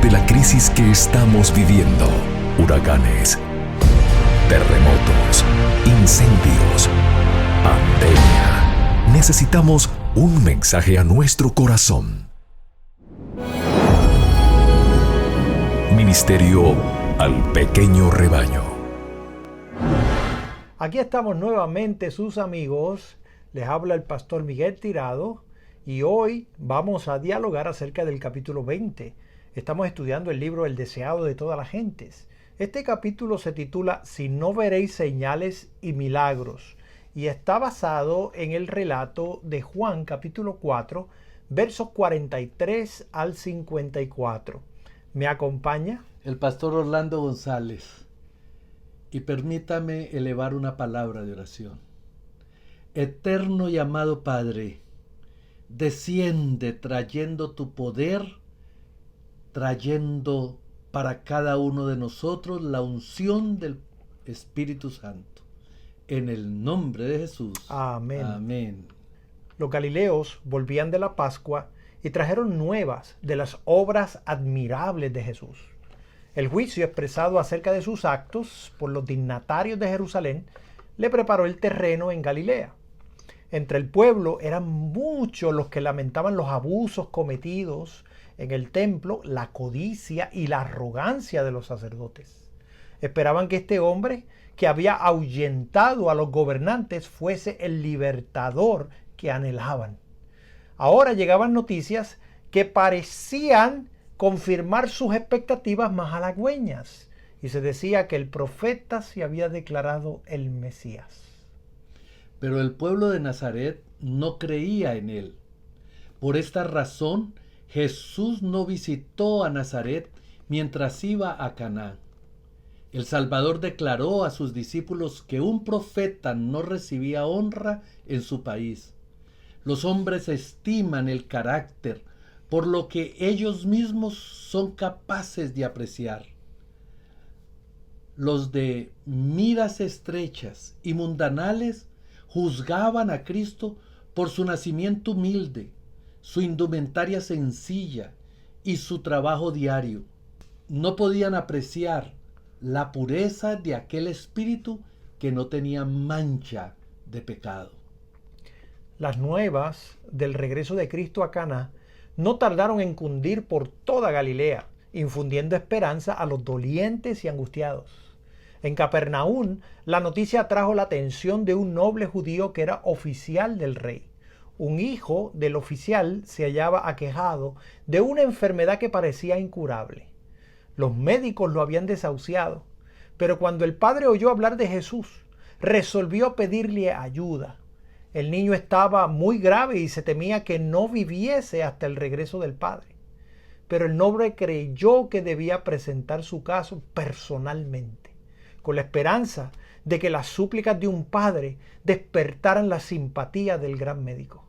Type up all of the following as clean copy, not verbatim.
de la crisis que estamos viviendo. Huracanes, terremotos, incendios, pandemia. Necesitamos un mensaje a nuestro corazón. Ministerio al pequeño rebaño. Aquí estamos nuevamente sus amigos. Les habla el pastor Miguel Tirado y hoy vamos a dialogar acerca del capítulo 20. Estamos estudiando el libro El deseado de todas las gentes. Este capítulo se titula Si no veréis señales y milagros y está basado en el relato de Juan capítulo 4 versos 43 al 54. ¿Me acompaña? El pastor Orlando González. Y permítame elevar una palabra de oración. Eterno y amado Padre, desciende trayendo tu poder, trayendo para cada uno de nosotros la unción del Espíritu Santo. En el nombre de Jesús. Amén. Amén. Los galileos volvían de la Pascua y trajeron nuevas de las obras admirables de Jesús. El juicio expresado acerca de sus actos por los dignatarios de Jerusalén le preparó el terreno en Galilea. Entre el pueblo eran muchos los que lamentaban los abusos cometidos en el templo, la codicia y la arrogancia de los sacerdotes. Esperaban que este hombre, que había ahuyentado a los gobernantes, fuese el libertador que anhelaban. Ahora llegaban noticias que parecían confirmar sus expectativas más halagüeñas, y se decía que el profeta se había declarado el Mesías. Pero el pueblo de Nazaret no creía en él. Por esta razón, Jesús no visitó a Nazaret mientras iba a Caná. El Salvador declaró a sus discípulos que un profeta no recibía honra en su país. Los hombres estiman el carácter por lo que ellos mismos son capaces de apreciar. Los de miras estrechas y mundanales juzgaban a Cristo por su nacimiento humilde, su indumentaria sencilla y su trabajo diario. No podían apreciar la pureza de aquel espíritu que no tenía mancha de pecado. Las nuevas del regreso de Cristo a Caná no tardaron en cundir por toda Galilea, infundiendo esperanza a los dolientes y angustiados. En Capernaum, la noticia atrajo la atención de un noble judío que era oficial del rey. Un hijo del oficial se hallaba aquejado de una enfermedad que parecía incurable. Los médicos lo habían desahuciado, pero cuando el padre oyó hablar de Jesús, resolvió pedirle ayuda. El niño estaba muy grave y se temía que no viviese hasta el regreso del padre. Pero el noble creyó que debía presentar su caso personalmente, con la esperanza de que las súplicas de un padre despertaran la simpatía del gran médico.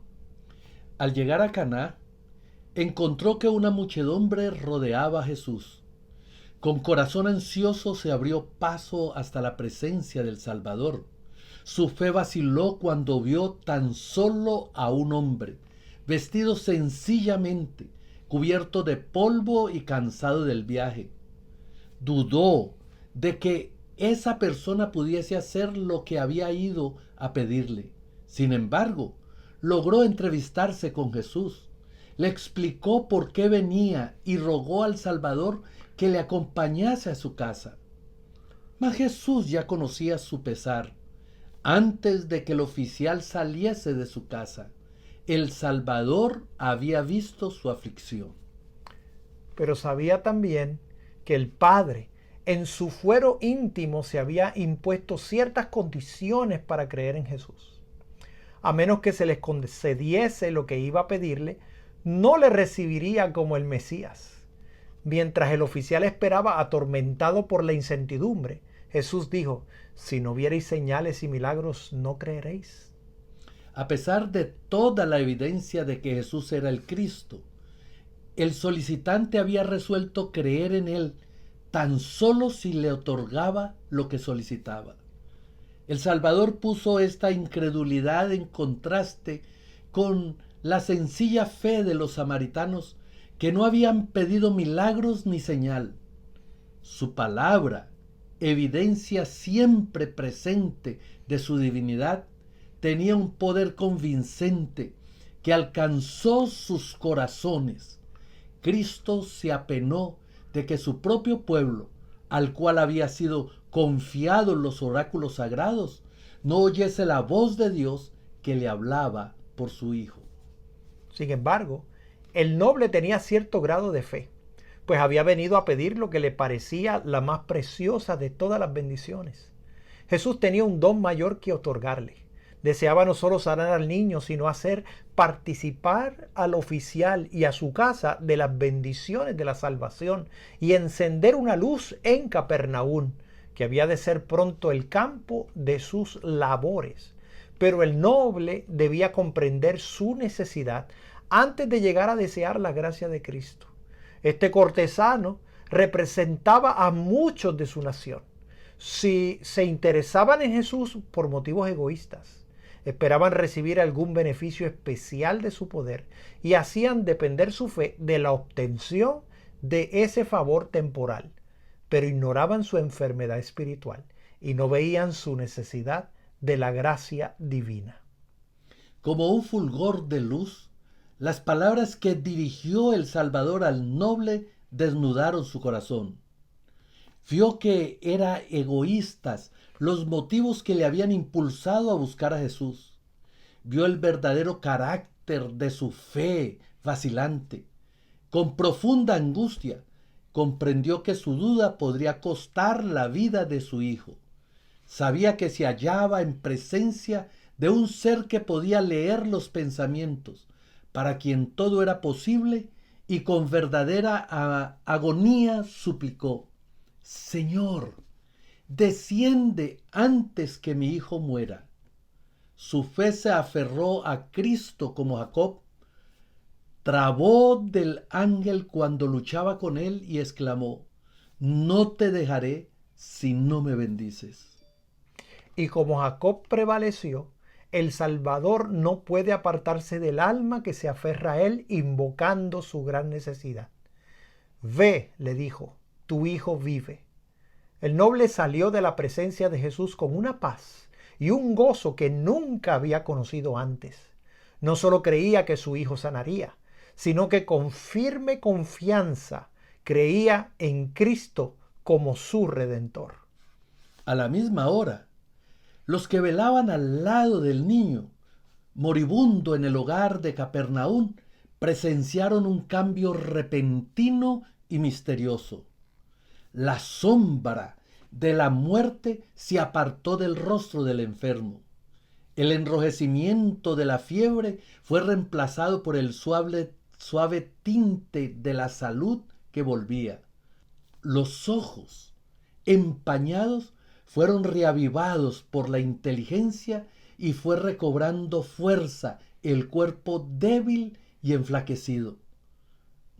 Al llegar a Caná, encontró que una muchedumbre rodeaba a Jesús. Con corazón ansioso se abrió paso hasta la presencia del Salvador. Su fe vaciló cuando vio tan solo a un hombre, vestido sencillamente, cubierto de polvo y cansado del viaje. Dudó de que esa persona pudiese hacer lo que había ido a pedirle. Sin embargo, logró entrevistarse con Jesús. Le explicó por qué venía y rogó al Salvador que le acompañase a su casa. Mas Jesús ya conocía su pesar. Antes de que el oficial saliese de su casa, el Salvador había visto su aflicción. Pero sabía también que el Padre, en su fuero íntimo, se había impuesto ciertas condiciones para creer en Jesús. A menos que se les concediese lo que iba a pedirle, no le recibiría como el Mesías. Mientras el oficial esperaba atormentado por la incertidumbre, Jesús dijo: si no viereis señales y milagros, no creeréis. A pesar de toda la evidencia de que Jesús era el Cristo, el solicitante había resuelto creer en él tan solo si le otorgaba lo que solicitaba. El Salvador puso esta incredulidad en contraste con la sencilla fe de los samaritanos que no habían pedido milagros ni señal. Su palabra, evidencia siempre presente de su divinidad, tenía un poder convincente que alcanzó sus corazones. Cristo se apenó de que su propio pueblo, al cual había sido confiado los oráculos sagrados, no oyese la voz de Dios que le hablaba por su Hijo. Sin embargo, el noble tenía cierto grado de fe, pues había venido a pedir lo que le parecía la más preciosa de todas las bendiciones. Jesús tenía un don mayor que otorgarle. Deseaba no solo sanar al niño, sino hacer participar al oficial y a su casa de las bendiciones de la salvación y encender una luz en Capernaum, que había de ser pronto el campo de sus labores. Pero el noble debía comprender su necesidad antes de llegar a desear la gracia de Cristo. Este cortesano representaba a muchos de su nación. Si se interesaban en Jesús por motivos egoístas, esperaban recibir algún beneficio especial de su poder y hacían depender su fe de la obtención de ese favor temporal, pero ignoraban su enfermedad espiritual y no veían su necesidad de la gracia divina. Como un fulgor de luz, las palabras que dirigió el Salvador al noble desnudaron su corazón. Vio que eran egoístas los motivos que le habían impulsado a buscar a Jesús. Vio el verdadero carácter de su fe vacilante. Con profunda angustia, comprendió que su duda podría costar la vida de su hijo. Sabía que se hallaba en presencia de un ser que podía leer los pensamientos, para quien todo era posible, y con verdadera agonía suplicó: Señor, desciende antes que mi hijo muera. Su fe se aferró a Cristo como Jacob. Trabó del ángel cuando luchaba con él y exclamó: No te dejaré si no me bendices. Y como Jacob prevaleció, el Salvador no puede apartarse del alma que se aferra a él invocando su gran necesidad. Ve, le dijo, tu hijo vive. El noble salió de la presencia de Jesús con una paz y un gozo que nunca había conocido antes. No solo creía que su hijo sanaría, sino que con firme confianza creía en Cristo como su Redentor. A la misma hora, los que velaban al lado del niño, moribundo en el hogar de Capernaum, presenciaron un cambio repentino y misterioso. La sombra de la muerte se apartó del rostro del enfermo. El enrojecimiento de la fiebre fue reemplazado por el suave tinte de la salud que volvía. Los ojos, empañados, fueron reavivados por la inteligencia y fue recobrando fuerza el cuerpo débil y enflaquecido.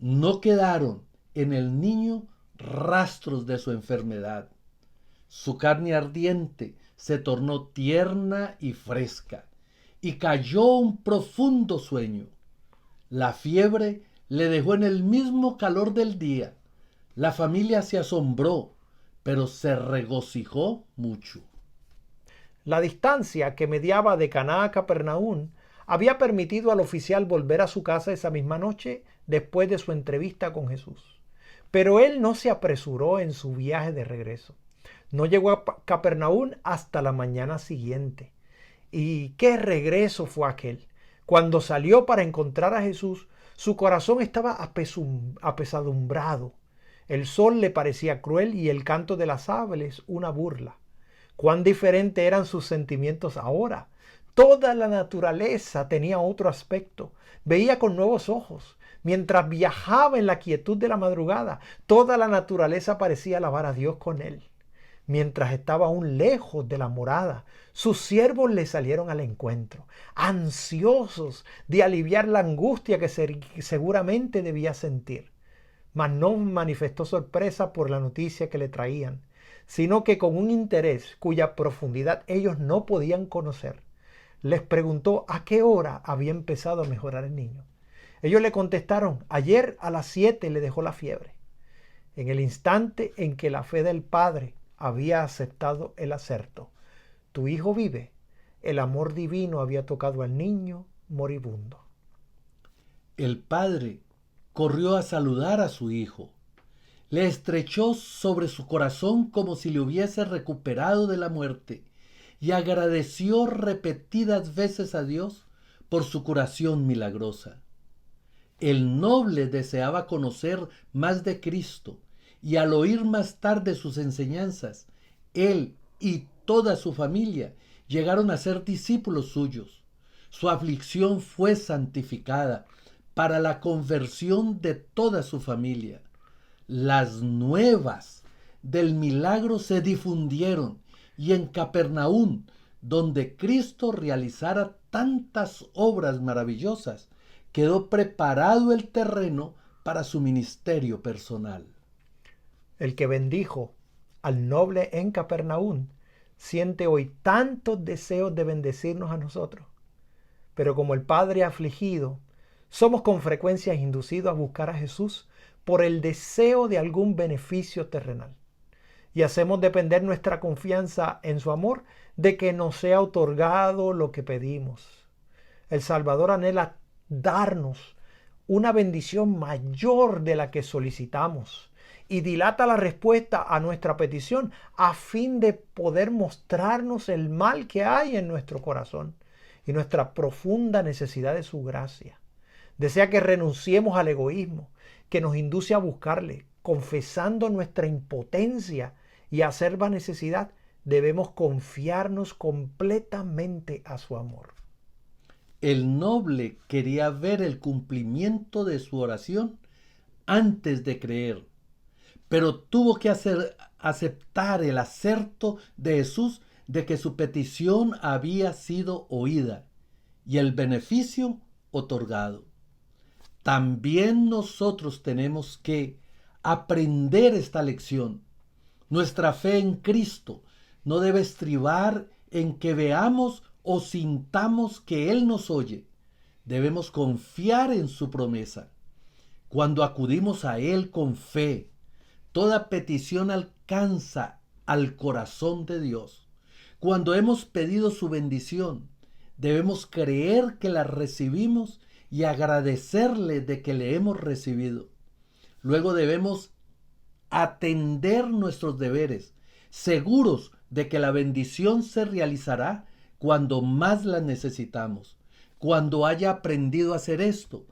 No quedaron en el niño rastros de su enfermedad. Su carne ardiente se tornó tierna y fresca, y cayó un profundo sueño. La fiebre le dejó en el mismo calor del día. La familia se asombró, pero se regocijó mucho. La distancia que mediaba de Caná a Capernaum había permitido al oficial volver a su casa esa misma noche después de su entrevista con Jesús. Pero él no se apresuró en su viaje de regreso. No llegó a Capernaum hasta la mañana siguiente. ¿Y qué regreso fue aquel? Cuando salió para encontrar a Jesús, su corazón estaba apesadumbrado. El sol le parecía cruel y el canto de las aves una burla. Cuán diferentes eran sus sentimientos ahora. Toda la naturaleza tenía otro aspecto. Veía con nuevos ojos. Mientras viajaba en la quietud de la madrugada, toda la naturaleza parecía alabar a Dios con él. Mientras estaba aún lejos de la morada, sus siervos le salieron al encuentro, ansiosos de aliviar la angustia que seguramente debía sentir. Mas no manifestó sorpresa por la noticia que le traían, sino que con un interés cuya profundidad ellos no podían conocer, les preguntó a qué hora había empezado a mejorar el niño. Ellos le contestaron, ayer a las 7 le dejó la fiebre. En el instante en que la fe del padre había aceptado el aserto, tu hijo vive, el amor divino había tocado al niño moribundo. El padre corrió a saludar a su hijo. Le estrechó sobre su corazón como si le hubiese recuperado de la muerte y agradeció repetidas veces a Dios por su curación milagrosa. El noble deseaba conocer más de Cristo y al oír más tarde sus enseñanzas, él y toda su familia llegaron a ser discípulos suyos. Su aflicción fue santificada para la conversión de toda su familia. Las nuevas del milagro se difundieron y en Capernaum, donde Cristo realizara tantas obras maravillosas, quedó preparado el terreno para su ministerio personal. El que bendijo al noble en Capernaum siente hoy tantos deseos de bendecirnos a nosotros. Pero como el Padre afligido, somos con frecuencia inducidos a buscar a Jesús por el deseo de algún beneficio terrenal. Y hacemos depender nuestra confianza en su amor de que nos sea otorgado lo que pedimos. El Salvador anhela darnos una bendición mayor de la que solicitamos y dilata la respuesta a nuestra petición a fin de poder mostrarnos el mal que hay en nuestro corazón y nuestra profunda necesidad de su gracia. Desea que renunciemos al egoísmo que nos induce a buscarle, confesando nuestra impotencia y acerba necesidad. Debemos confiarnos completamente a su amor. El noble quería ver el cumplimiento de su oración antes de creer, pero tuvo que aceptar el aserto de Jesús de que su petición había sido oída y el beneficio otorgado. También nosotros tenemos que aprender esta lección. Nuestra fe en Cristo no debe estribar en que veamos o sintamos que Él nos oye. Debemos confiar en su promesa. Cuando acudimos a Él con fe, toda petición alcanza al corazón de Dios. Cuando hemos pedido su bendición, debemos creer que la recibimos y agradecerle de que le hemos recibido. Luego debemos atender nuestros deberes, seguros de que la bendición se realizará cuando más la necesitamos. Cuando haya aprendido a hacer esto,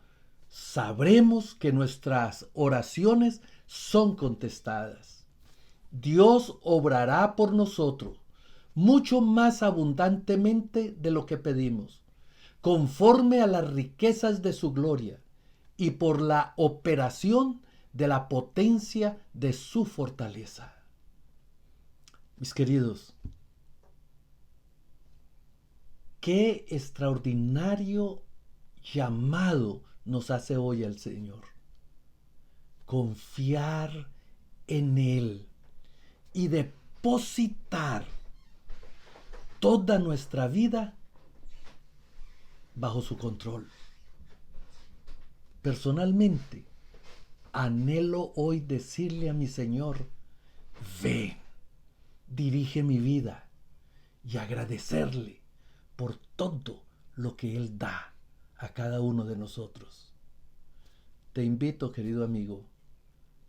sabremos que nuestras oraciones son contestadas. Dios obrará por nosotros mucho más abundantemente de lo que pedimos, conforme a las riquezas de su gloria y por la operación de la potencia de su fortaleza. Mis queridos, qué extraordinario llamado nos hace hoy el Señor. Confiar en Él y depositar toda nuestra vida bajo su control. Personalmente, anhelo hoy decirle a mi Señor, ven, dirige mi vida y agradecerle por todo lo que Él da a cada uno de nosotros. Te invito, querido amigo,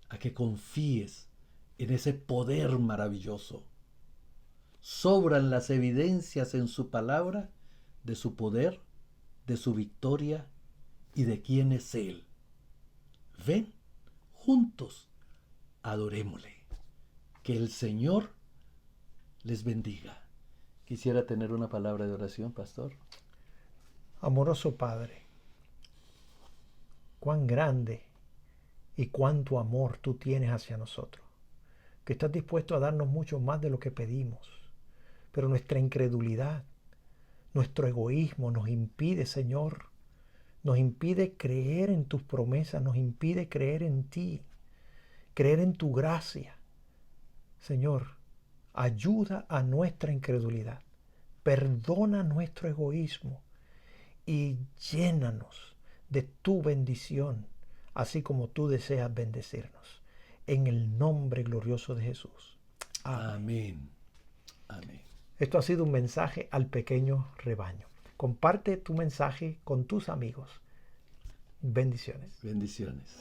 a que confíes en ese poder maravilloso. Sobran las evidencias en su palabra de su poder, de su victoria y de quién es Él. Ven, juntos, adorémosle. Que el Señor les bendiga. Quisiera tener una palabra de oración, pastor. Amoroso Padre, cuán grande y cuánto amor tú tienes hacia nosotros, que estás dispuesto a darnos mucho más de lo que pedimos, pero nuestra incredulidad, nuestro egoísmo nos impide, Señor, nos impide creer en tus promesas, nos impide creer en ti, creer en tu gracia. Señor, ayuda a nuestra incredulidad, perdona nuestro egoísmo y llénanos de tu bendición, así como tú deseas bendecirnos. En el nombre glorioso de Jesús. Amén. Amén. Esto ha sido un mensaje al pequeño rebaño. Comparte tu mensaje con tus amigos. Bendiciones. Bendiciones.